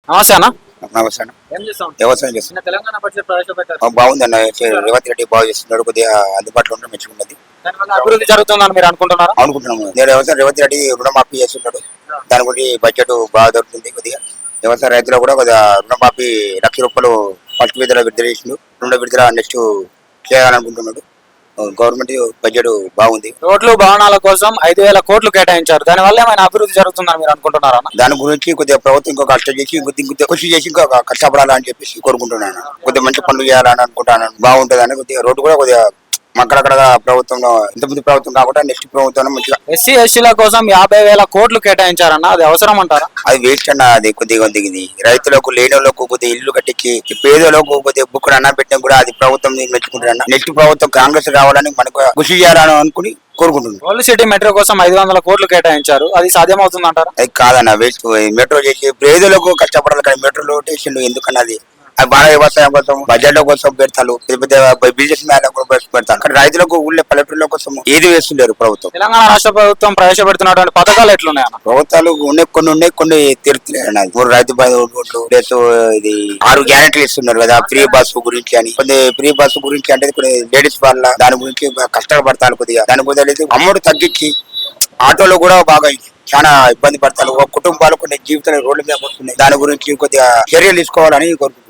నమస్తే అన్న. నమస్తే అన్న. ఏం చేస్తాం? వ్యవసాయం చేస్తున్నాం. నిన్న తెలంగాణ బడ్జెట్ ప్రవేశపెట్టారు. బాగుంది అన్న. రేవంత్ రెడ్డి బాగా చేస్తున్నాడు. కొద్దిగా అందుబాటులో ఉంటే మంచిగా ఉన్నది దానివల్ల అభివృద్ధి జరుగుతుందని మీరు అనుకుంటున్నారా? అనుకుంటున్నాము. నేను వ్యవసాయం రేవంత్ రెడ్డి రుణమాఫీ చేస్తున్నాడు. దాని గురించి బడ్జెట్ బాగా దొరుకుతుంది. కొద్దిగా వ్యవసాయ రైతులు కూడా కొద్దిగా రుణమాఫీ ₹1,00,000 ఫస్ట్ విడుదల విడుదల చేసిండు. రెండో విడుదల నెక్స్ట్ చేయాలనుకుంటున్నాడు. గవర్నమెంట్ బడ్జెట్ బాగుంది. రోడ్లు భవనాల కోసం 5,000 కోట్లు కేటాయించారు. దానివల్ల ఏమైనా అభివృద్ధి జరుగుతుందని మీరు అనుకుంటున్నారా? దాని గురించి కొద్దిగా ప్రభుత్వం ఇంకో కష్టం చేసి ఇంకొద్ది కృషి చేసి ఇంకా కష్టపడాలని చెప్పేసి కోరుకుంటున్నాను. కొద్దిగా మంచి పనులు చేయాలని అనుకుంటాను. బాగుంటుందని కొద్దిగా రోడ్డు కూడా కొద్దిగా అక్కడక్కడ ప్రభుత్వంలో ఇంతకుముందు ప్రభుత్వం కాకుండా నెక్స్ట్ ప్రభుత్వం మంచిగా ఎస్సీ ఎస్టీల కోసం 50,000 కోట్లు కేటాయించారన్న, అది అవసరం అంటారా? అది వేస్ట్ అన్న. అది కొద్దిగా దిగింది. రైతులకు లేనిలకు కొద్దిగా ఇల్లు కట్టించి పేదలకు కొద్దిగా బుక్ అన్న పెట్టినా కూడా అది ప్రభుత్వం మెచ్చుకుంటారన్న. నెక్స్ట్ ప్రభుత్వం కాంగ్రెస్ రావాలని మనకు కృషి చేయాలని అనుకుని కోరుకుంటున్నాను. ఓల్డ్ సిటీ మెట్రో కోసం 500 కోట్లు కేటాయించారు. అది సాధ్యమవుతుంది అంటారా? అది కాదన్న, వేస్ట్. మెట్రో చేసి పేదలకు కష్టపడాలి కానీ మెట్రోలో స్టేషన్ ఎందుకన్నది అది బాగా వ్యవసాయం కోసం బడ్జెట్ కోసం పెడతారు. పెద్ద బిజినెస్ మ్యాన్ పెడతారు. కానీ రైతులకు ఊళ్ళో పల్లెటూళ్ళ కోసం ఏది వేస్తుండరు ప్రభుత్వం. తెలంగాణ రాష్ట్ర ప్రభుత్వం ప్రవేశపెడుతున్నటువంటి పథకాలు ఎట్లున్నాయన్న? ప్రభుత్వాలు ఉన్నాయి కొన్ని తీరుతున్నాయి. 3 రైతు బంధు ప్లస్ ఇది 6 గ్యారెంటీలు ఇస్తున్నారు కదా ఫ్రీ బస్సు గురించి అని. కొన్ని ఫ్రీ బస్సు గురించి అంటే కొన్ని లేడీస్ వాళ్ళ దాని గురించి కష్టపడతారు. కొద్దిగా దాని బదులు అమౌంట్ తగ్గించి ఆటోలో కూడా బాగా చాలా ఇబ్బంది పడతారు. కుటుంబాలు కొన్ని జీవితాలు రోడ్ల మీద వస్తున్నాయి. దాని గురించి కొద్దిగా చర్యలు తీసుకోవాలని కోరుకుంటున్నాను.